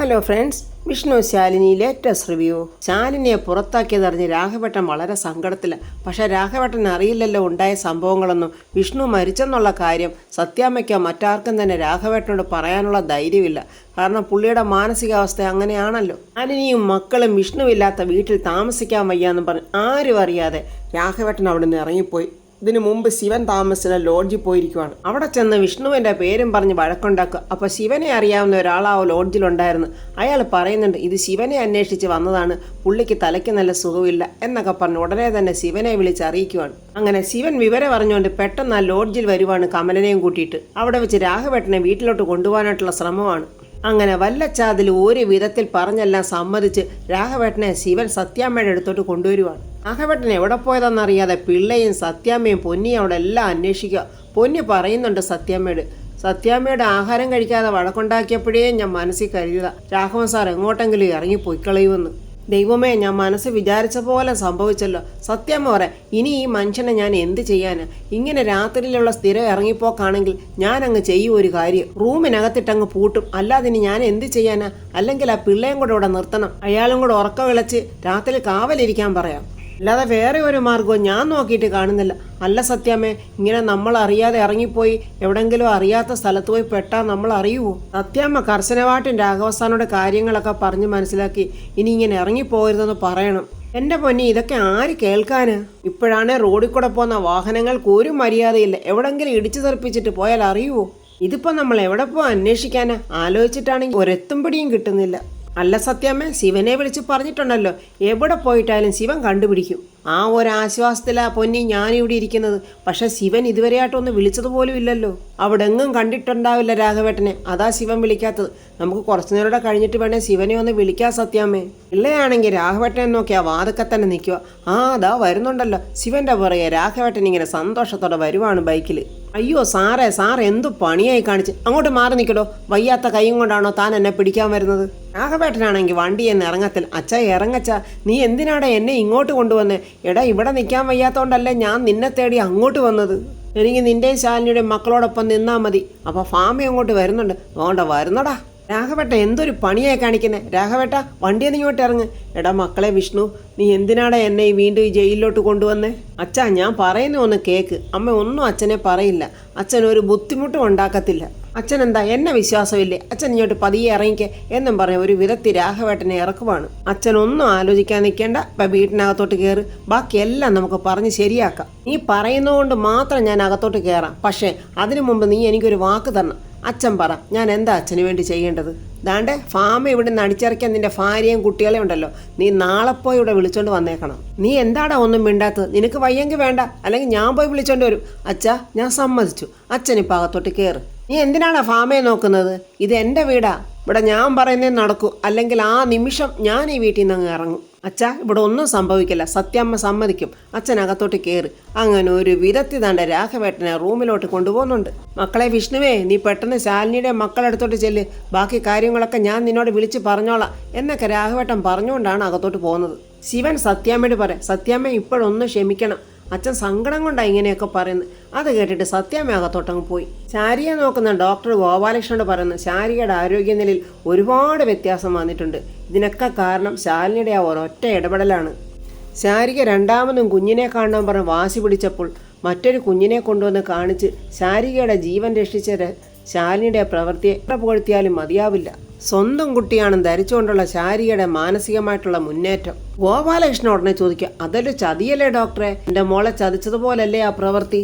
Hello friends, Vishnu Shalini latest review. ശാലിനിയെ പുറത്താക്കിയതറിഞ്ഞ് രാഘവേട്ടൻ വളരെ സങ്കടത്തിലാണ്. പക്ഷേ രാഘവേട്ടൻ അറിയില്ലല്ലോ ഉണ്ടായ സംഭവങ്ങളൊന്നും. വിഷ്ണു മരിച്ചെന്നുള്ള കാര്യം സത്യാമ്മയ്ക്കോ മറ്റാർക്കും തന്നെ രാഘവേട്ടനോട് പറയാനുള്ള ധൈര്യമില്ല. കാരണം പുള്ളിയുടെ മാനസികാവസ്ഥ അങ്ങനെയാണല്ലോ. ശാലിനിയും മക്കളും വിഷ്ണുവില്ലാത്ത വീട്ടിൽ താമസിക്കാൻ വയ്യാന്ന് പറഞ്ഞ് ആരും അറിയാതെ രാഘവേട്ടൻ അവിടെ നിന്ന് ഇറങ്ങിപ്പോയി. ഇതിനു മുമ്പ് ശിവൻ താമസിച്ച ലോഡ്ജിൽ പോയിരിക്കുവാണ്. അവിടെ ചെന്ന് വിഷ്ണുവിൻ്റെ പേരും പറഞ്ഞ് വഴക്കുണ്ടാക്കുക. അപ്പോൾ ശിവനെ അറിയാവുന്ന ഒരാൾ ആ ലോഡ്ജിലുണ്ടായിരുന്നു. അയാൾ പറയുന്നുണ്ട് ഇത് ശിവനെ അന്വേഷിച്ച് വന്നതാണ്, പുള്ളിക്ക് തലയ്ക്ക് നല്ല സുഖമില്ല എന്നൊക്കെ പറഞ്ഞ് ഉടനെ തന്നെ ശിവനെ വിളിച്ച് അറിയിക്കുവാണ്. അങ്ങനെ ശിവൻ വിവരം അറിഞ്ഞുകൊണ്ട് പെട്ടെന്ന് ആ ലോഡ്ജിൽ വരുവാണ് കമലനെയും കൂട്ടിയിട്ട്. അവിടെ വെച്ച് രാഘവേട്ടനെ വീട്ടിലോട്ട് കൊണ്ടുപോകാനായിട്ടുള്ള ശ്രമമാണ്. അങ്ങനെ വല്ലച്ചാതിൽ ഒരു വിധത്തിൽ പറഞ്ഞെല്ലാം സമ്മതിച്ച് രാഘവേട്ടനെ ശിവൻ സത്യാമ്മയുടെ അടുത്തോട്ട് കൊണ്ടുവരുവാണ്. രാഘവേട്ടൻ എവിടെ പോയതെന്നറിയാതെ പിള്ളയും സത്യാമ്മയും പൊന്നിയും അവിടെ എല്ലാം അന്വേഷിക്കുക. പൊന്നി പറയുന്നുണ്ട് സത്യാമ്മയുടെ ആഹാരം കഴിക്കാതെ വഴക്കുണ്ടാക്കിയപ്പോഴേ ഞാൻ മനസ്സിൽ കരുതിയതാ രാഘവൻ സാർ എങ്ങോട്ടെങ്കിലും ഇറങ്ങിപ്പോയിക്കളയുമെന്ന്. ദൈവമേ, ഞാൻ മനസ്സ് വിചാരിച്ച പോലെ സംഭവിച്ചല്ലോ. സത്യാമ്മ പറയാം, ഇനി ഈ മനുഷ്യനെ ഞാൻ എന്ത് ചെയ്യാനാ? ഇങ്ങനെ രാത്രിയിലുള്ള സ്ഥിരം ഇറങ്ങിപ്പോക്കാണെങ്കിൽ ഞാൻ അങ്ങ് ചെയ്യും ഒരു കാര്യം, റൂമിനകത്തിട്ടങ്ങ് പൂട്ടും. അല്ലാതെ ഇനി ഞാൻ എന്ത് ചെയ്യാനാ? അല്ലെങ്കിൽ ആ പിള്ളേയും കൂടെ ഇവിടെ നിർത്തണം, അയാളും കൂടെ ഉറക്കം വിളച്ച് രാത്രി കാവലിരിക്കാൻ പറയാം. അല്ലാതെ വേറെ ഒരു മാർഗവും ഞാൻ നോക്കിയിട്ട് കാണുന്നില്ല. അല്ല സത്യാമ്മേ, ഇങ്ങനെ നമ്മൾ അറിയാതെ ഇറങ്ങിപ്പോയി എവിടെങ്കിലും അറിയാത്ത സ്ഥലത്ത് പോയി പെട്ടാൽ നമ്മൾ അറിയുമോ? സത്യാമ്മ കർശനമായിട്ടും രാഘവസ്ഥാനോട് കാര്യങ്ങളൊക്കെ പറഞ്ഞ് മനസ്സിലാക്കി ഇനി ഇങ്ങനെ ഇറങ്ങിപ്പോകരുതെന്ന് പറയണം. എൻ്റെ പൊന്നി, ഇതൊക്കെ ആര് കേൾക്കാന്? ഇപ്പോഴാണ് റോഡിൽ കൂടെ പോകുന്ന വാഹനങ്ങൾക്ക് ഒരു മര്യാദയില്ല. എവിടെങ്കിലും ഇടിച്ചു തെറിപ്പിച്ചിട്ട് പോയാൽ അറിയുമോ? ഇതിപ്പോൾ നമ്മൾ എവിടെ പോകാൻ അന്വേഷിക്കാനാ? ആലോചിച്ചിട്ടാണെങ്കിൽ ഒരെത്തും പിടിയും കിട്ടുന്നില്ല. അല്ല സത്യാമ്മ, ശിവനെ വിളിച്ച് പറഞ്ഞിട്ടുണ്ടല്ലോ, എവിടെ പോയിട്ടാലും ശിവൻ കണ്ടുപിടിക്കും. ആ ഒരു ആശ്വാസത്തിലാ പൊന്നി ഞാനിവിടെ ഇരിക്കുന്നത്. പക്ഷെ ശിവൻ ഇതുവരെയായിട്ടൊന്ന് വിളിച്ചതുപോലും ഇല്ലല്ലോ. അവിടെ എങ്ങും കണ്ടിട്ടുണ്ടാവില്ല രാഘവേട്ടനെ, അതാ ശിവൻ വിളിക്കാത്തത്. നമുക്ക് കുറച്ചു നേരം കഴിഞ്ഞിട്ട് വേണേ ശിവനെ ഒന്ന് വിളിക്കാം സത്യാമ്മേ. ഇല്ലയാണെങ്കിൽ രാഘവേട്ടനെ നോക്കി ആ വാതൊക്കെ തന്നെ നിൽക്കുക. അതാ വരുന്നുണ്ടല്ലോ ശിവന്റെ പുറകെ രാഘവേട്ടൻ ഇങ്ങനെ സന്തോഷത്തോടെ വരുവാണ് ബൈക്കിൽ. അയ്യോ സാർ എന്തു പണിയായി കാണിച്ച്, അങ്ങോട്ട് മാറി നിൽക്കടോ. വയ്യാത്ത കൈയും കൊണ്ടാണോ താൻ എന്നെ പിടിക്കാൻ വരുന്നത്? രാഘവേട്ടനാണെങ്കിൽ വണ്ടിയെന്ന് ഇറങ്ങത്തിൽ. അച്ഛാ ഇറങ്ങച്ചാ, നീ എന്തിനാടാ എന്നെ ഇങ്ങോട്ട് കൊണ്ടുവന്നേ? എടാ, ഇവിടെ നിൽക്കാൻ വയ്യാത്തോണ്ടല്ലേ ഞാൻ നിന്നെ തേടി അങ്ങോട്ട് വന്നത്. എനിക്ക് നിന്റെയും ശാലിനിയുടെയും മക്കളോടൊപ്പം നിന്നാൽ മതി. അപ്പോൾ ഫാമി അങ്ങോട്ട് വരുന്നുണ്ട്. വരുന്നടാ. രാഘവേട്ട എന്തൊരു പണിയായി കാണിക്കുന്നേ? രാഘവേട്ട, വണ്ടിയിൽ നിന്ന് ഇങ്ങോട്ട് ഇറങ്ങ്. എടാ മക്കളെ വിഷ്ണു, നീ എന്തിനാടാ എന്നെ വീണ്ടും ഈ ജയിലിലോട്ട് കൊണ്ടുവന്നേ? അച്ഛാ, ഞാൻ പറയുന്ന ഒന്ന് കേക്ക്. അമ്മ ഒന്നും അച്ഛനെ പറയില്ല. അച്ഛൻ ഒരു ബുദ്ധിമുട്ടും ഉണ്ടാക്കത്തില്ല. അച്ഛൻ എന്താ എന്നെ വിശ്വാസമില്ലേ? അച്ഛൻ ഇങ്ങോട്ട് പതിയെ ഇറങ്ങിക്കേ എന്നും പറഞ്ഞ ഒരു വിധത്തിൽ രാഘവേട്ടനെ ഇറക്കുവാണ്. അച്ഛൻ ഒന്നും ആലോചിക്കാൻ നിൽക്കേണ്ട, ഇപ്പം വീട്ടിനകത്തോട്ട് കയറി ബാക്കിയെല്ലാം നമുക്ക് പറഞ്ഞ് ശരിയാക്കാം. നീ പറയുന്നതുകൊണ്ട് മാത്രം ഞാൻ അകത്തോട്ട് കയറാം. പക്ഷേ അതിനു മുമ്പ് നീ എനിക്കൊരു വാക്ക് തരണം. അച്ഛൻ പറ, ഞാൻ എന്താ അച്ഛന് വേണ്ടി ചെയ്യേണ്ടത്? ദാണ്ടെ ഫാമ ഇവിടെ നിന്ന് അടിച്ചിറക്കിയ നിന്റെ ഭാര്യയും കുട്ടികളെ ഉണ്ടല്ലോ, നീ നാളെ പോയി ഇവിടെ വിളിച്ചോണ്ട് വന്നേക്കണം. നീ എന്താടാ ഒന്നും മിണ്ടാത്തത്? നിനക്ക് വയ്യെങ്കിൽ വേണ്ട, അല്ലെങ്കിൽ ഞാൻ പോയി വിളിച്ചോണ്ട് വരും. അച്ഛാ, ഞാൻ സമ്മതിച്ചു. അച്ഛനിപ്പോൾ അകത്തോട്ട് കയറ്. നീ എന്തിനാടാ ഫാമയെ നോക്കുന്നത്? ഇത് എൻ്റെ വീടാ. ഇവിടെ ഞാൻ പറയുന്നേ നടക്കൂ, അല്ലെങ്കിൽ ആ നിമിഷം ഞാൻ ഈ വീട്ടിൽ നിന്ന് അങ്ങ് ഇറങ്ങും. അച്ഛാ, ഇവിടെ ഒന്നും സംഭവിക്കില്ല. സത്യാമ്മ സമ്മതിക്കും. അച്ഛൻ അകത്തോട്ട് കയറി. അങ്ങനെ ഒരു വിധത്തിൽ തൻ്റെ രാഘവേട്ടനെ റൂമിലോട്ട് കൊണ്ടുപോകുന്നുണ്ട്. മക്കളെ വിഷ്ണുവേ, നീ പെട്ടെന്ന് ശാലിനിയുടെ മക്കളെടുത്തോട്ട് ചെല്ല്. ബാക്കി കാര്യങ്ങളൊക്കെ ഞാൻ നിന്നോട് വിളിച്ച് പറഞ്ഞോളാം എന്നൊക്കെ രാഘവേട്ടൻ പറഞ്ഞുകൊണ്ടാണ് അകത്തോട്ട് പോകുന്നത്. ശിവൻ സത്യാമ്മയോട് പറയാം, സത്യാമ്മ ഇപ്പോഴൊന്ന് ക്ഷമിക്കണം, അച്ഛൻ സങ്കടം കൊണ്ടാണ് ഇങ്ങനെയൊക്കെ പറയുന്നത്. അത് കേട്ടിട്ട് സത്യാമ്മ അകത്തോട്ടങ്ങ് പോയി. ശാരിയെ നോക്കുന്ന ഡോക്ടർ ഗോപാലകൃഷ്ണനോട് പറയുന്നു, ശാരികയുടെ ആരോഗ്യനിലയിൽ ഒരുപാട് വ്യത്യാസം വന്നിട്ടുണ്ട്. ഇതിനൊക്കെ കാരണം ശാലിനിയുടെ ആ ഒരൊറ്റ ഇടപെടലാണ്. ശാരിക രണ്ടാമതും കുഞ്ഞിനെ കാണാൻ പറഞ്ഞ് വാശി പിടിച്ചപ്പോൾ മറ്റൊരു കുഞ്ഞിനെ കൊണ്ടുവന്ന് കാണിച്ച് ശാരികയുടെ ജീവൻ രക്ഷിച്ച ശാലിനിയുടെ പ്രവൃത്തിയെ എത്ര പുകഴ്ത്തിയാലും മതിയാവില്ല. സ്വന്തം കുട്ടിയാണെന്ന് ധരിച്ചുകൊണ്ടുള്ള ശാരികയുടെ മാനസികമായിട്ടുള്ള മുന്നേറ്റം. ഗോപാലകൃഷ്ണൻ ഉടനെ ചോദിക്കുക, അതൊരു ചതിയല്ലേ ഡോക്ടറെ? എൻ്റെ മോളെ ചതിച്ചതുപോലല്ലേ ആ പ്രവൃത്തി?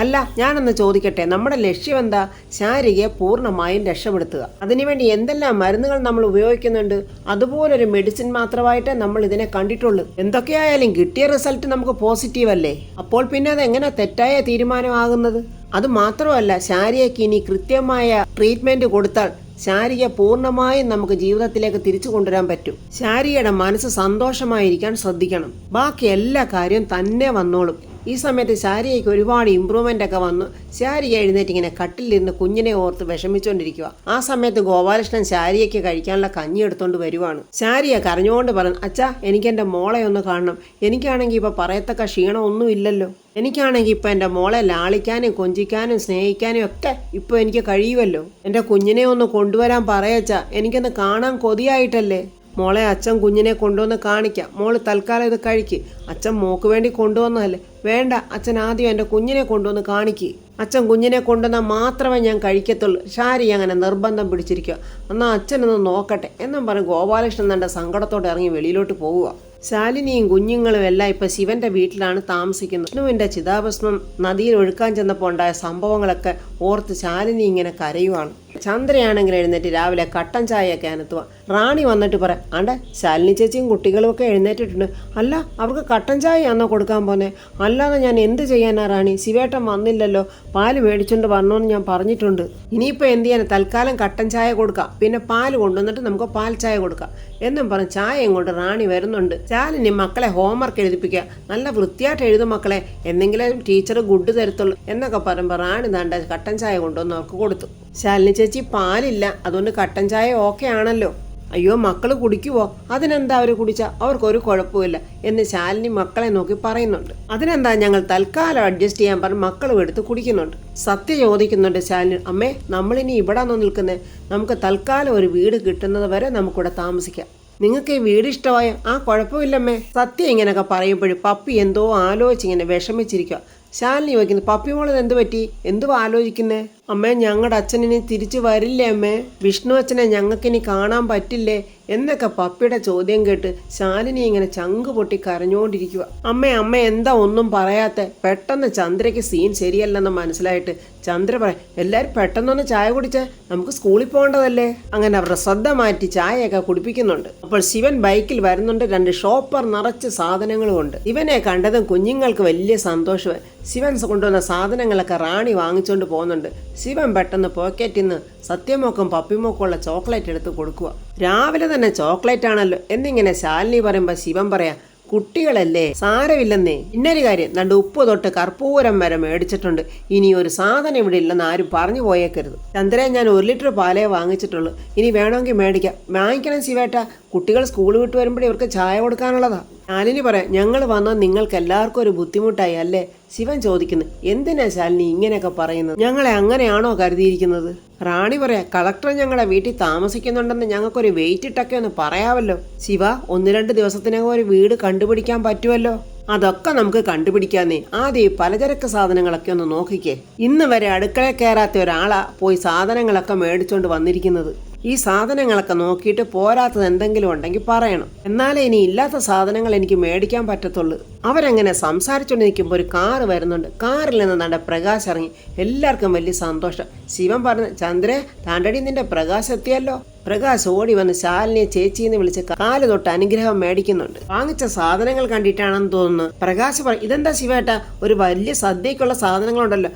അല്ല, ഞാനൊന്ന് ചോദിക്കട്ടെ, നമ്മുടെ ലക്ഷ്യം എന്താ? ശാരികയെ പൂർണ്ണമായും രക്ഷപ്പെടുത്തുക. അതിനുവേണ്ടി എന്തെല്ലാം മരുന്നുകൾ നമ്മൾ ഉപയോഗിക്കുന്നുണ്ട്. അതുപോലൊരു മെഡിസിൻ മാത്രമായിട്ടേ നമ്മൾ ഇതിനെ കണ്ടിട്ടുള്ളൂ. എന്തൊക്കെയായാലും കിട്ടിയ റിസൾട്ട് നമുക്ക് പോസിറ്റീവ് അല്ലേ? അപ്പോൾ പിന്നെ അത് എങ്ങനെ തെറ്റായ തീരുമാനമാകുന്നത്? അത് മാത്രമല്ല, ശാരികയ്ക്ക് ഇനി കൃത്യമായ ട്രീറ്റ്മെൻറ്റ് കൊടുത്താൽ ശാരിക പൂർണ്ണമായും നമുക്ക് ജീവിതത്തിലേക്ക് തിരിച്ചു കൊണ്ടുവരാൻ പറ്റും. ശാരികയുടെ മനസ്സ് സന്തോഷമായിരിക്കാൻ ശ്രദ്ധിക്കണം. ബാക്കി എല്ലാ കാര്യവും തന്നെ വന്നോളും. ഈ സമയത്ത് ശാരികയ്ക്ക് ഒരുപാട് ഇമ്പ്രൂവ്മെൻ്റ് ഒക്കെ വന്നു. ശാരിക എഴുന്നേറ്റ് ഇങ്ങനെ കട്ടിലിരുന്ന് കുഞ്ഞിനെ ഓർത്ത് വിഷമിച്ചുകൊണ്ടിരിക്കുക. ആ സമയത്ത് ഗോപാലകൃഷ്ണൻ ശാരികയ്ക്ക് കഴിക്കാനുള്ള കഞ്ഞി എടുത്തുകൊണ്ട് വരുവാണ്. ശാരിക കരഞ്ഞുകൊണ്ട് പറഞ്ഞു, അച്ഛാ എനിക്ക് എൻ്റെ മോളെ ഒന്ന് കാണണം. എനിക്കാണെങ്കിൽ ഇപ്പോൾ പറയത്തക്ക ക്ഷീണമൊന്നും ഇല്ലല്ലോ. എനിക്കാണെങ്കിൽ ഇപ്പം എൻ്റെ മോളെ ലാളിക്കാനും കൊഞ്ചിക്കാനും സ്നേഹിക്കാനും ഒക്കെ ഇപ്പോൾ എനിക്ക് കഴിയുമല്ലോ. എൻ്റെ കുഞ്ഞിനെ ഒന്ന് കൊണ്ടുവരാൻ പറയച്ചാ, എനിക്കൊന്ന് കാണാൻ കൊതിയായിട്ടല്ലേ. മോളെ അച്ഛൻ കുഞ്ഞിനെ കൊണ്ടുവന്ന് കാണിക്കാം. മോള് തൽക്കാലം ഇത് കഴിക്ക്. അച്ഛൻ മോക്ക് വേണ്ടി കൊണ്ടുവന്നതല്ലേ. വേണ്ട, അച്ഛൻ ആദ്യം എൻ്റെ കുഞ്ഞിനെ കൊണ്ടുവന്ന് കാണിക്ക്. അച്ഛൻ കുഞ്ഞിനെ കൊണ്ടുവന്നാൽ മാത്രമേ ഞാൻ കഴിക്കത്തുള്ളൂ. ശാരി അങ്ങനെ നിർബന്ധം പിടിച്ചിരിക്കുക. എന്നാൽ അച്ഛനൊന്ന് നോക്കട്ടെ എന്നും പറഞ്ഞ് ഗോപാലകൃഷ്ണൻ തൻ്റെ സങ്കടത്തോടെ ഇറങ്ങി വെളിയിലോട്ട് പോവുക. ശാലിനിയും കുഞ്ഞുങ്ങളും എല്ലാം ഇപ്പം ശിവന്റെ വീട്ടിലാണ് താമസിക്കുന്നത്. വിഷ്ണുവിൻ്റെ ചിതാഭസ്മം നദിയിൽ ഒഴുക്കാൻ ചെന്നപ്പോൾ ഉണ്ടായ സംഭവങ്ങളൊക്കെ ഓർത്ത് ശാലിനി ഇങ്ങനെ കരയുവാണ്. ചന്ദ്രയാണെങ്കിൽ എഴുന്നേറ്റ് രാവിലെ കട്ടൻ ചായയൊക്കെ അനത്തുക. റാണി വന്നിട്ട് പറയാം, ആണ്ടെ ശാലിനി ചേച്ചിയും കുട്ടികളും ഒക്കെ എഴുന്നേറ്റിട്ടുണ്ട്. അല്ല, അവർക്ക് കട്ടൻ ചായയാണോ കൊടുക്കാൻ പോന്നെ? അല്ലാതെ ഞാൻ എന്ത് ചെയ്യാനാ റാണി? ശിവേട്ടൻ വന്നില്ലല്ലോ, പാല് മേടിച്ചുകൊണ്ട് വരണമെന്ന് ഞാൻ പറഞ്ഞിട്ടുണ്ട്. ഇനിയിപ്പോൾ എന്ത് ചെയ്യാൻ? തൽക്കാലം കട്ടൻ ചായ കൊടുക്കാം, പിന്നെ പാല് കൊണ്ടുവന്നിട്ട് നമുക്ക് പാൽ ചായ കൊടുക്കാം എന്നും പറഞ്ഞ് ചായയും കൊണ്ട് റാണി വരുന്നുണ്ട്. ശാലിനി മക്കളെ ഹോംവർക്ക് എഴുതിപ്പിക്കുക. നല്ല വൃത്തിയായിട്ട് എഴുതും മക്കളെ, എന്തെങ്കിലും ടീച്ചർ ഗുഡ് തരത്തുള്ളൂ എന്നൊക്കെ പറയുമ്പോൾ റാണി ദാണ്ട കട്ടൻ ചായ കൊണ്ടുവന്ന് അവർക്ക് കൊടുത്തു. ശാലിനി ചേച്ചി പാലില്ല, അതുകൊണ്ട് കട്ടൻ ചായ ഓക്കെ ആണല്ലോ. അയ്യോ, മക്കൾ കുടിക്കുവോ? അതിനെന്താ അവർ കുടിച്ചാൽ അവർക്കൊരു കുഴപ്പമില്ല എന്ന് ശാലിനി മക്കളെ നോക്കി പറയുന്നുണ്ട്. അതിനെന്താ, ഞങ്ങൾ തൽക്കാലം അഡ്ജസ്റ്റ് ചെയ്യാൻ പറഞ്ഞ് മക്കളും എടുത്ത് കുടിക്കുന്നുണ്ട്. സത്യ ചോദിക്കുന്നുണ്ട് ശാലിനി, അമ്മേ നമ്മളിനി ഇവിടെ നിൽക്കുന്നേ, നമുക്ക് തൽക്കാലം ഒരു വീട് കിട്ടുന്നത് വരെ നമുക്കിവിടെ താമസിക്കാം. നിങ്ങൾക്ക് ഈ വീട് ഇഷ്ടമായ? ആ കുഴപ്പമില്ലമ്മേ. സത്യം ഇങ്ങനെയൊക്കെ പറയുമ്പോഴും പപ്പി എന്തോ ആലോചിച്ചിങ്ങനെ വിഷമിച്ചിരിക്കുക. ശാലിനി ചോദിക്കുന്നു, പപ്പി മോളത് എന്ത് പറ്റി? എന്തുവാ ആലോചിക്കുന്നേ? അമ്മേ, ഞങ്ങളുടെ അച്ഛനിനി തിരിച്ചു വരില്ലേ അമ്മേ? വിഷ്ണു അച്ഛനെ ഞങ്ങൾക്കിനി കാണാൻ പറ്റില്ലേ എന്നൊക്കെ പപ്പിയുടെ ചോദ്യം കേട്ട് ശാലിനി ഇങ്ങനെ ചങ്ക് പൊട്ടി കരഞ്ഞുകൊണ്ടിരിക്കുക. അമ്മ എന്താ ഒന്നും പറയാത്തെ? പെട്ടെന്ന് ചന്ദ്രയ്ക്ക് സീൻ ശരിയല്ലെന്ന് മനസ്സിലായിട്ട് ചന്ദ്ര പറയാം, എല്ലാവരും പെട്ടെന്നൊന്ന് ചായ കുടിച്ചേ, നമുക്ക് സ്കൂളിൽ പോകേണ്ടതല്ലേ. അങ്ങനെ അവരുടെ ശ്രദ്ധ മാറ്റി ചായയൊക്കെ കുടിപ്പിക്കുന്നുണ്ട്. അപ്പോൾ ശിവൻ ബൈക്കിൽ വരുന്നുണ്ട്. 2 ഷോപ്പർ നിറച്ച് സാധനങ്ങളും ഉണ്ട്. ഇവനെ കണ്ടതും കുഞ്ഞുങ്ങൾക്ക് വലിയ സന്തോഷമായി. ശിവൻ കൊണ്ടുവന്ന സാധനങ്ങളൊക്കെ റാണി വാങ്ങിച്ചുകൊണ്ട് പോകുന്നുണ്ട്. ശിവൻ പെട്ടെന്ന് പോക്കറ്റിൽ നിന്ന് സത്യമോക്കും പപ്പിമോക്കുള്ള ചോക്ലേറ്റ് എടുത്ത് കൊടുക്കുക. രാവിലെ തന്നെ ചോക്ലേറ്റ് ആണല്ലോ എന്നിങ്ങനെ ശാലിനി പറയുമ്പോൾ ശിവൻ പറയാം, കുട്ടികളല്ലേ, സാരമില്ലെന്നേ. ഇന്നൊരു കാര്യം, 2 ഉപ്പ് തൊട്ട് കർപ്പൂരം വരെ മേടിച്ചിട്ടുണ്ട്. ഇനി ഒരു സാധനം ഇവിടെ ഇല്ലെന്ന് ആരും പറഞ്ഞു പോയേക്കരുത്. ചന്ദ്രൻ, ഞാൻ 1 ലിറ്റർ പാലേ വാങ്ങിച്ചിട്ടുള്ളൂ. ഇനി വേണമെങ്കിൽ മേടിക്കാം. വാങ്ങിക്കണം ശിവേട്ട, കുട്ടികൾ സ്കൂൾ വിട്ട് വരുമ്പോഴേ ഇവർക്ക് ചായ കൊടുക്കാനുള്ളതാ. ശാലിനി പറയാം, ഞങ്ങൾ വന്നാൽ നിങ്ങൾക്ക് എല്ലാവർക്കും ഒരു ബുദ്ധിമുട്ടായി അല്ലേ? ശിവൻ ചോദിക്കുന്നു, എന്തിനാ ശാലിനി ഇങ്ങനെയൊക്കെ പറയുന്നത്? ഞങ്ങളെ അങ്ങനെയാണോ കരുതിയിരിക്കുന്നത്? റാണി പറയാം, കളക്ടർ ഞങ്ങളുടെ വീട്ടിൽ താമസിക്കുന്നുണ്ടെന്ന് ഞങ്ങൾക്കൊരു വെയിറ്റ് ഇട്ടൊക്കെ ഒന്ന് പറയാമല്ലോ. ശിവ, 1-2 ദിവസത്തിനകം ഒരു വീട് കണ്ടുപിടിക്കാൻ പറ്റുമല്ലോ. അതൊക്കെ നമുക്ക് കണ്ടുപിടിക്കാന്നേ. ആദ്യം പലചരക്ക് സാധനങ്ങളൊക്കെ ഒന്ന് നോക്കിക്കേ. ഇന്ന് വരെ അടുക്കളയിൽ കയറാത്ത ഒരാളാ പോയി സാധനങ്ങളൊക്കെ മേടിച്ചോണ്ട് വന്നിരിക്കുന്നത്. ഈ സാധനങ്ങളൊക്കെ നോക്കിയിട്ട് പോരാത്തത് എന്തെങ്കിലും ഉണ്ടെങ്കിൽ പറയണം, എന്നാലേ ഇനി ഇല്ലാത്ത സാധനങ്ങൾ എനിക്ക് മേടിക്കാൻ പറ്റത്തുള്ളൂ. അവരങ്ങനെ സംസാരിച്ചുകൊണ്ട് നിൽക്കുമ്പോൾ ഒരു കാറ് വരുന്നുണ്ട്. കാറിൽ നിന്ന് തൻ്റെ പ്രകാശ് ഇറങ്ങി. എല്ലാവർക്കും വലിയ സന്തോഷം. ശിവൻ പറഞ്ഞു, ചന്ദ്രേ താണ്ടടി നിന്റെ പ്രകാശ് എത്തിയല്ലോ. പ്രകാശ് ഓടി വന്ന് ശാലിനിയെ ചേച്ചിന്ന് വിളിച്ച് കാല് തൊട്ട് അനുഗ്രഹം മേടിക്കുന്നുണ്ട്. വാങ്ങിച്ച സാധനങ്ങൾ കണ്ടിട്ടാണെന്ന് തോന്നുന്നു. പ്രകാശ് പറയും, ഇതെന്താ ശിവേട്ട, ഒരു വലിയ സദ്യക്കുള്ള സാധനങ്ങളുണ്ടല്ലോ.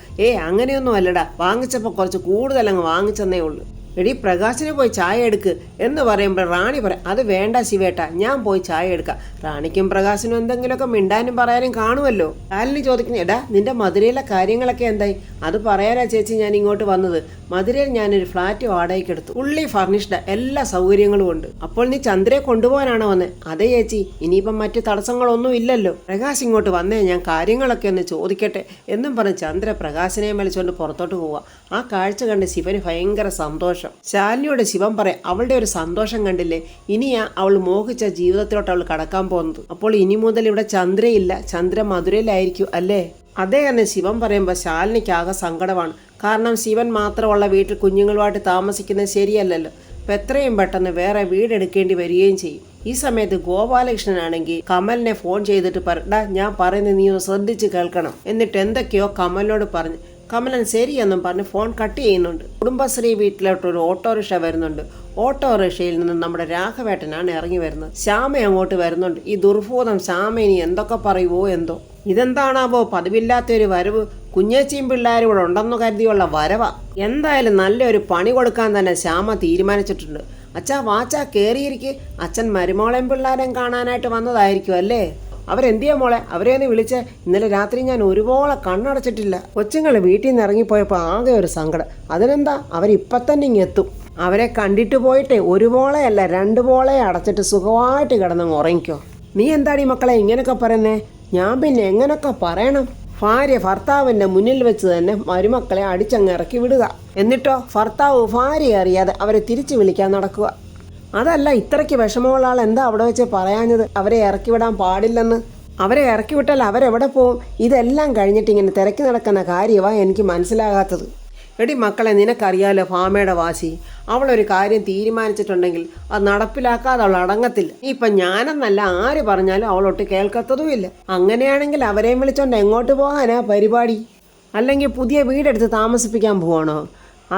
അങ്ങനെയൊന്നും അല്ലടാ, വാങ്ങിച്ചപ്പോൾ കുറച്ച് കൂടുതലങ്ങ് വാങ്ങിച്ചെന്നേ ഉള്ളൂ. എടി പ്രകാശിന് പോയി ചായ എടുക്ക് എന്ന് പറയുമ്പോൾ റാണി പറയാം, അത് വേണ്ട ശിവേട്ട, ഞാൻ പോയി ചായ എടുക്കാം. റാണിക്കും പ്രകാശിനും എന്തെങ്കിലുമൊക്കെ മിണ്ടാനും പറയാനും കാണുമല്ലോ. ശാലിനി ചോദിക്കുന്നു, എടാ നിന്റെ മധുരയിലെ കാര്യങ്ങളൊക്കെ എന്തായി? അത് പറയാനാ ചേച്ചി ഞാൻ ഇങ്ങോട്ട് വന്നത്. മധുരയിൽ ഞാനൊരു ഫ്ലാറ്റ് വാടകയ്ക്ക് എടുത്തു. ഫുള്ളി ഫർണിഷ്ഡ്, എല്ലാ സൗകര്യങ്ങളും ഉണ്ട്. അപ്പോൾ നീ ചന്ദ്രയെ കൊണ്ടുപോകാനാണോ വന്നത്? അതെ ചേച്ചി, ഇനിയിപ്പം മറ്റു തടസ്സങ്ങളൊന്നും ഇല്ലല്ലോ. പ്രകാശ് ഇങ്ങോട്ട് വന്നേ, ഞാൻ കാര്യങ്ങളൊക്കെ ഒന്ന് ചോദിക്കട്ടെ എന്നും പറഞ്ഞ് ചന്ദ്ര പ്രകാശിനെ വലിച്ചുകൊണ്ട് പുറത്തോട്ട് പോവുക. ആ കാഴ്ച കണ്ട് ശിവന് ഭയങ്കര സന്തോഷം. ശാലിനിയോട് ശിവൻ പറയാം, അവളുടെ ഒരു സന്തോഷം കണ്ടില്ലേ, ഇനിയാ അവൾ മോഹിച്ച ജീവിതത്തിലോട്ട് അവൾ കടക്കാൻ പോകുന്നത്. അപ്പോൾ ഇനി മുതൽ ഇവിടെ ചന്ദ്രയില്ല, ചന്ദ്ര മധുരയിലായിരിക്കും അല്ലേ? അതേ എന്ന് ശിവൻ പറയുമ്പോൾ ശാലിനിക്കാകെ സങ്കടമാണ്. കാരണം ശിവൻ മാത്രമുള്ള വീട്ടിൽ കുഞ്ഞുങ്ങളുമായിട്ട് താമസിക്കുന്നത് ശരിയല്ലല്ലോ. അപ്പം എത്രയും പെട്ടെന്ന് വേറെ വീടെടുക്കേണ്ടി വരികയും ചെയ്യും. ഈ സമയത്ത് ഗോപാലകൃഷ്ണനാണെങ്കിൽ കമലിനെ ഫോൺ ചെയ്തിട്ട് പറടാ, ഞാൻ പറയുന്നത് നീ ഒന്ന് ശ്രദ്ധിച്ച് കേൾക്കണം എന്നിട്ട് എന്തൊക്കെയോ കമലിനോട് പറഞ്ഞു. കമലൻ ശരിയെന്നും പറഞ്ഞ് ഫോൺ കട്ട് ചെയ്യുന്നുണ്ട്. കുടുംബശ്രീ വീട്ടിലോട്ടൊരു ഓട്ടോറിക്ഷ വരുന്നുണ്ട്. ഓട്ടോറിക്ഷയിൽ നിന്ന് നമ്മുടെ രാഘവേട്ടനാണ് ഇറങ്ങി വരുന്നത്. ശ്യാമ അങ്ങോട്ട് വരുന്നുണ്ട്. ഈ ദുർഭൂതം ശ്യാമ ഇനി എന്തൊക്കെ പറയുവോ എന്തോ. ഇതെന്താണാവോ പതിവില്ലാത്തൊരു വരവ്? കുഞ്ഞേച്ചിയും പിള്ളേരും ഇവിടെ ഉണ്ടെന്നു കരുതിയുള്ള വരവാ. എന്തായാലും നല്ലൊരു പണി കൊടുക്കാൻ തന്നെ ശ്യാമ തീരുമാനിച്ചിട്ടുണ്ട്. അച്ഛാ വാച്ചാ കേറിയിരിക്കെ, അച്ഛൻ മരുമോളെയും പിള്ളേരെയും കാണാനായിട്ട് വന്നതായിരിക്കും അല്ലേ? അവരെന്തിയാ മോളെ? അവരെ ഒന്ന് വിളിച്ചേ. ഇന്നലെ രാത്രി ഞാൻ ഒരുപോലെ കണ്ണടച്ചിട്ടില്ല. കൊച്ചുങ്ങൾ വീട്ടിൽ നിന്ന് ഇറങ്ങിപ്പോയപ്പോൾ ആകെ ഒരു സങ്കടം. അതിനെന്താ, അവരിപ്പം തന്നെ ഇങ്ങെത്തും. അവരെ കണ്ടിട്ട് പോയിട്ടേ ഒരു പോളയല്ല 2 പോളെ അടച്ചിട്ട് സുഖമായിട്ട് കിടന്നങ്ങ് ഉറങ്ങിക്കോ. നീ എന്താടി മക്കളെ ഇങ്ങനെയൊക്കെ പറയുന്നേ? ഞാൻ പിന്നെ എങ്ങനെയൊക്കെ പറയണം? ഭാര്യ ഭർത്താവിൻ്റെ മുന്നിൽ വെച്ച് തന്നെ മരുമക്കളെ അടിച്ചങ്ങ് ഇറക്കി വിടുക. എന്നിട്ടോ ഭർത്താവ് ഭാര്യ അറിയാതെ അവരെ തിരിച്ചു വിളിക്കാൻ നടക്കുക. അതല്ല, ഇത്രയ്ക്ക് വിഷമമുള്ള ആൾ എന്താ അവിടെ വെച്ച് പറയാഞ്ഞത് അവരെ ഇറക്കി വിടാൻ പാടില്ലെന്ന്? അവരെ ഇറക്കി വിട്ടാൽ അവരെവിടെ പോവും? ഇതെല്ലാം കഴിഞ്ഞിട്ട് ഇങ്ങനെ തിരക്കി നടക്കുന്ന കാര്യമാണ് എനിക്ക് മനസ്സിലാകാത്തത്. എടി മക്കളെ, നിനക്കറിയാലോ ഭാമയുടെ വാശി. അവളൊരു കാര്യം തീരുമാനിച്ചിട്ടുണ്ടെങ്കിൽ അത് നടപ്പിലാക്കാതെ അവൾ അടങ്ങത്തില്ല. ഇപ്പം ഞാനെന്നല്ല ആര് പറഞ്ഞാലും അവളൊട്ട് കേൾക്കത്തതുമില്ല. അങ്ങനെയാണെങ്കിൽ അവരെയും വിളിച്ചോണ്ട് എങ്ങോട്ട് പോകാനാ പരിപാടി? അല്ലെങ്കിൽ പുതിയ വീടെടുത്ത് താമസിപ്പിക്കാൻ പോവാണോ?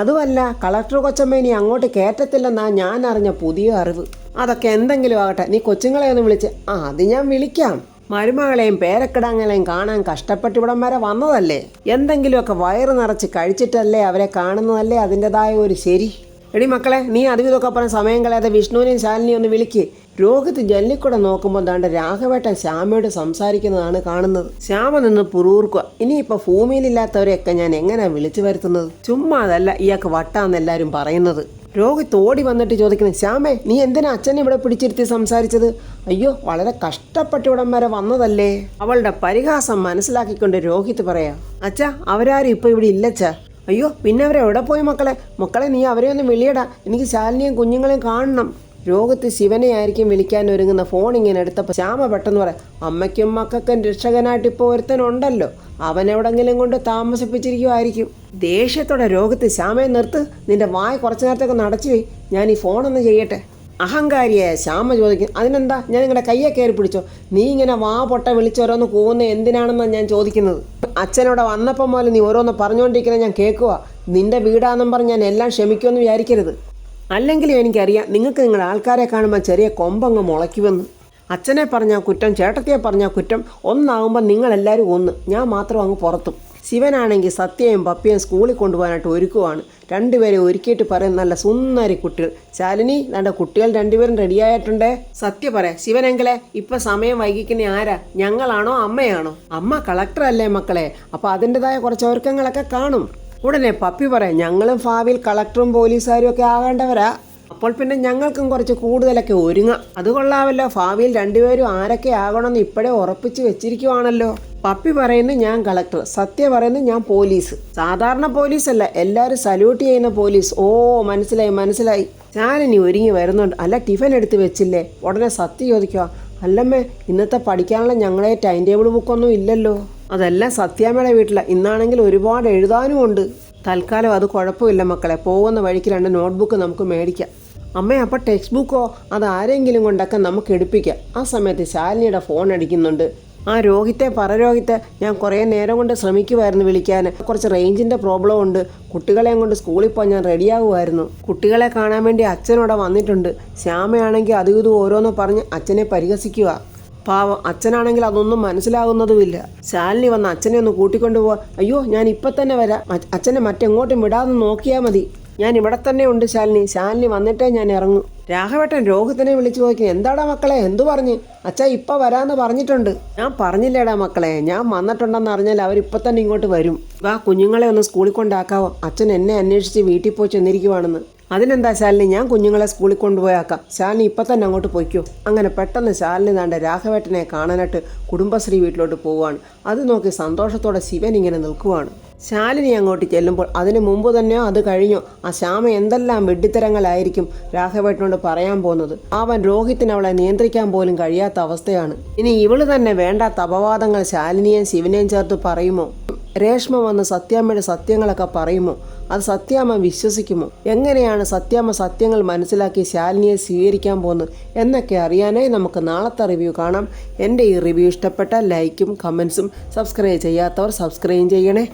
അതുമല്ല, കളക്ടർ കൊച്ചമ്മ ഇനി അങ്ങോട്ട് കയറ്റത്തില്ലെന്നാ ഞാൻ അറിഞ്ഞ പുതിയ അറിവ്. അതൊക്കെ എന്തെങ്കിലും ആകട്ടെ, നീ കൊച്ചുങ്ങളെ ഒന്ന് വിളിച്ച്. അത് ഞാൻ വിളിക്കാം. മരുമകളെയും പേരക്കിടാങ്ങളെയും കാണാൻ കഷ്ടപ്പെട്ട് ഇവിടം വരെ വന്നതല്ലേ. എന്തെങ്കിലുമൊക്കെ വയറ് നിറച്ച് കഴിച്ചിട്ടല്ലേ അവരെ കാണുന്നതല്ലേ അതിൻ്റെതായ ഒരു ശരി. എടി മക്കളെ, നീ അതും ഇതൊക്കെ പറഞ്ഞ സമയം കളയാതെ വിഷ്ണുവിനെയും ശാലിനിയും ഒന്ന് വിളിക്ക്. രോഹിത് ജനലിക്കൂടെ നോക്കുമ്പോൾ ദാണ്ട് രാഘവേട്ടൻ ശ്യാമയോട് സംസാരിക്കുന്നതാണ് കാണുന്നത്. ശ്യാമ നിന്ന് പുറൂർക്കുക. ഇനിയിപ്പോൾ ഭൂമിയിലില്ലാത്തവരെയൊക്കെ ഞാൻ എങ്ങനെയാണ് വിളിച്ചു വരുത്തുന്നത്? ചുമ്മാ അതല്ല, ഇയാൾക്ക് വട്ടാന്ന് എല്ലാവരും പറയുന്നത്. രോഹിത് ഓടി വന്നിട്ട് ചോദിക്കുന്നത്, ശ്യാമേ നീ എന്തിനാ അച്ഛനെ ഇവിടെ പിടിച്ചിരുത്തി സംസാരിച്ചത്? അയ്യോ, വളരെ കഷ്ടപ്പെട്ട് ഇവിടം വരെ വന്നതല്ലേ. അവളുടെ പരിഹാസം മനസ്സിലാക്കിക്കൊണ്ട് രോഹിത് പറയാ, അച്ഛാ അവരാരും ഇപ്പോൾ ഇവിടെ ഇല്ലച്ചാ. അയ്യോ, പിന്നെ അവരെ എവിടെ പോയി മക്കളെ? മക്കളെ നീ അവരെ ഒന്ന് വിളിയടാ, എനിക്ക് ശാലിനിയും കുഞ്ഞുങ്ങളെയും കാണണം. രോഹിത് ശിവനെ ആയിരിക്കും വിളിക്കാൻ ഒരുങ്ങുന്ന ഫോൺ ഇങ്ങനെ എടുത്തപ്പോൾ ശ്യാമ പെട്ടെന്ന് പറയാം, അമ്മയ്ക്കും മക്കൾക്കും രക്ഷകനായിട്ട് ഇപ്പോൾ ഒരുത്തനുണ്ടല്ലോ, അവനെവിടെങ്കിലും കൊണ്ട് താമസിപ്പിച്ചിരിക്കുമായിരിക്കും. ദേഷ്യത്തോടെ രോഹിത് ശ്യാമയെ നിർത്ത്, നിന്റെ വായ കുറച്ചു നേരത്തേക്ക് നടച്ചു പോയി, ഞാൻ ഈ ഫോണൊന്ന് ചെയ്യട്ടെ. അഹങ്കാരിയായ ശ്യാമ ചോദിക്കും, അതിനെന്താ, ഞാൻ നിങ്ങളുടെ കയ്യെ കയറി പിടിച്ചോ? നീ ഇങ്ങനെ വാ പൊട്ട വിളിച്ചോരോന്ന് പോകുന്നത് എന്തിനാണെന്നാണ് ഞാൻ ചോദിക്കുന്നത്. അച്ഛനോടെ വന്നപ്പം പോലെ നീ ഓരോന്ന് പറഞ്ഞുകൊണ്ടിരിക്കുന്നത് ഞാൻ കേൾക്കുക. നിന്റെ വീടാണെന്നും പറഞ്ഞ് ഞാൻ എല്ലാം ക്ഷമിക്കുമെന്ന് വിചാരിക്കരുത്. അല്ലെങ്കിലും എനിക്കറിയാം നിങ്ങൾക്ക് നിങ്ങളുടെ ആൾക്കാരെ കാണുമ്പോൾ ചെറിയ കൊമ്പങ്ങ് മുളയ്ക്കുമെന്ന്. അച്ഛനെ പറഞ്ഞാൽ കുറ്റം, ചേട്ടത്തിയെ പറഞ്ഞാൽ കുറ്റം. ഒന്നാകുമ്പോൾ നിങ്ങളെല്ലാവരും ഒന്ന്, ഞാൻ മാത്രം അങ്ങ് പുറത്തും. ശിവനാണെങ്കിൽ സത്യയും പപ്പിയും സ്കൂളിൽ കൊണ്ടുപോകാനായിട്ട് ഒരുക്കുവാണ്. 2 പേരെ ഒരുക്കിയിട്ട് പറയും, നല്ല സുന്ദരി കുട്ടികൾ. ശാലിനി, നമ്മുടെ കുട്ടികൾ 2 പേരും റെഡിയായിട്ടുണ്ടേ. സത്യം പറയാം, ശിവനെങ്കിലേ ഇപ്പം സമയം വൈകിക്കുന്ന ആരാ? ഞങ്ങളാണോ അമ്മയാണോ? അമ്മ കളക്ടർ അല്ലേ മക്കളെ, അപ്പോൾ അതിൻ്റെതായ കുറച്ച് ഒരുക്കങ്ങളൊക്കെ കാണും. ഉടനെ പപ്പി പറയാം, ഞങ്ങളും ഭാവിയിൽ കളക്ടറും പോലീസുകാരും ഒക്കെ ആകേണ്ടവരാ. അപ്പോൾ പിന്നെ ഞങ്ങൾക്കും കുറച്ച് കൂടുതലൊക്കെ ഒരുങ്ങാം. അത് കൊള്ളാമല്ലോ, ഭാവിയിൽ 2 പേരും ആരൊക്കെ ആകണമെന്ന് ഇപ്പോഴേ ഉറപ്പിച്ച് വെച്ചിരിക്കുവാണല്ലോ. പപ്പി പറയുന്നു ഞാൻ കളക്ടർ, സത്യ പറയുന്നു ഞാൻ പോലീസ്. സാധാരണ പോലീസല്ല, എല്ലാവരും സല്യൂട്ട് ചെയ്യുന്ന പോലീസ്. ഓ മനസ്സിലായി. ഞാനിനി ഒരുങ്ങി വരുന്നുണ്ട്. അല്ല, ടിഫൻ എടുത്ത് വെച്ചില്ലേ? ഉടനെ സത്യ ചോദിക്കുക, അല്ലമ്മേ ഇന്നത്തെ പഠിക്കാനുള്ള ഞങ്ങളെ ടൈം ടേബിൾ ബുക്കൊന്നും ഇല്ലല്ലോ. അതെല്ലാം സത്യാമ്മയുടെ വീട്ടിലാണ്. ഇന്നാണെങ്കിൽ ഒരുപാട് എഴുതാനും ഉണ്ട്. തൽക്കാലം അത് കുഴപ്പമില്ല മക്കളെ, പോകുന്ന വഴിക്ക് 2 നോട്ട്ബുക്ക് നമുക്ക് മേടിക്കാം. അമ്മേ, അപ്പോൾ ടെക്സ്റ്റ് ബുക്കോ? അത് ആരെങ്കിലും കൊണ്ടൊക്കെ നമുക്ക് എടുപ്പിക്കാം. ആ സമയത്ത് ശാലിനിയുടെ ഫോൺ അടിക്കുന്നുണ്ട്. ആ രോഹിത്തെ, ഞാൻ കുറേ നേരം കൊണ്ട് ശ്രമിക്കുമായിരുന്നു വിളിക്കാൻ. കുറച്ച് റേഞ്ചിൻ്റെ പ്രോബ്ലം ഉണ്ട്. കുട്ടികളെയും കൊണ്ട് സ്കൂളിൽ പോകാൻ ഞാൻ റെഡിയാകുമായിരുന്നു. കുട്ടികളെ കാണാൻ വേണ്ടി അച്ഛനോടെ വന്നിട്ടുണ്ട്. ശ്യാമയാണെങ്കിൽ അതും ഇതും ഓരോന്ന് പറഞ്ഞ് അച്ഛനെ പരിഹസിക്കുക. പാവം, അച്ഛനാണെങ്കിൽ അതൊന്നും മനസ്സിലാകുന്നതുമില്ല. ശാലിനി വന്ന് അച്ഛനെ ഒന്ന് കൂട്ടിക്കൊണ്ടുപോവാ. അയ്യോ, ഞാൻ ഇപ്പം തന്നെ വരാം, അച്ഛനെ മറ്റെങ്ങോട്ടും വിടാതെ നോക്കിയാൽ മതി. ഞാൻ ഇവിടെ തന്നെ ഉണ്ട് ശാലിനി വന്നിട്ടേ ഞാൻ ഇറങ്ങും. രാഘവേട്ടൻ രോഹിത്തിനെ വിളിച്ചു നോക്കി, എന്താടാ മക്കളെ, എന്തു പറഞ്ഞ്? അച്ഛാ ഇപ്പം വരാമെന്ന് പറഞ്ഞിട്ടുണ്ട്. ഞാൻ പറഞ്ഞില്ലേടാ മക്കളെ, ഞാൻ വന്നിട്ടുണ്ടെന്ന് അറിഞ്ഞാൽ അവരിപ്പം തന്നെ ഇങ്ങോട്ട് വരും. വാ, കുഞ്ഞുങ്ങളെ ഒന്ന് സ്കൂളിൽ കൊണ്ടാക്കാവോ? അച്ഛൻ എന്നെ അന്വേഷിച്ച് വീട്ടിൽ പോയി ചെന്നിരിക്കുവാണെന്ന്. അതിനെന്താ ശാലിനി, ഞാൻ കുഞ്ഞുങ്ങളെ സ്കൂളിൽ കൊണ്ടുപോയാക്കാം. ശാലിനി ഇപ്പം തന്നെ അങ്ങോട്ട് പോയിക്കോ. അങ്ങനെ പെട്ടെന്ന് ശാലിനി താണ്ട രാഘവേട്ടനെ കാണാനായിട്ട് കുടുംബശ്രീ വീട്ടിലോട്ട് പോവുകയാണ്. അത് നോക്കി സന്തോഷത്തോടെ ശിവൻ ഇങ്ങനെ നിൽക്കുവാണ്. ശാലിനി അങ്ങോട്ട് ചെല്ലുമ്പോൾ അതിന് മുമ്പ് തന്നെയോ അത് കഴിഞ്ഞോ ആ ശ്യാമ എന്തെല്ലാം വെഡിത്തരങ്ങളായിരിക്കും രാഘവേട്ടനോട് പറയാൻ പോകുന്നത്. അവൻ രോഹിത്തിന് അവളെ നിയന്ത്രിക്കാൻ പോലും കഴിയാത്ത അവസ്ഥയാണ്. ഇനി ഇവള് തന്നെ വേണ്ടാത്ത അപവാദങ്ങൾ ശാലിനിയെയും ശിവനെയും ചേർത്ത് പറയുമോ? രേഷ്മ വന്ന് സത്യാമ്മയുടെ സത്യങ്ങളൊക്കെ പറയുമോ? അത് സത്യാമ്മ വിശ്വസിക്കുമോ? എങ്ങനെയാണ് സത്യാമ്മ സത്യങ്ങൾ മനസ്സിലാക്കി ശാലിനിയെ സ്വീകരിക്കാൻ പോകുന്നത് എന്നൊക്കെ അറിയാനായി നമുക്ക് നാളത്തെ റിവ്യൂ കാണാം. എൻ്റെ ഈ റിവ്യൂ ഇഷ്ടപ്പെട്ട ലൈക്കും കമൻസും, സബ്സ്ക്രൈബ് ചെയ്യാത്തവർ സബ്സ്ക്രൈബ് ചെയ്യണേ.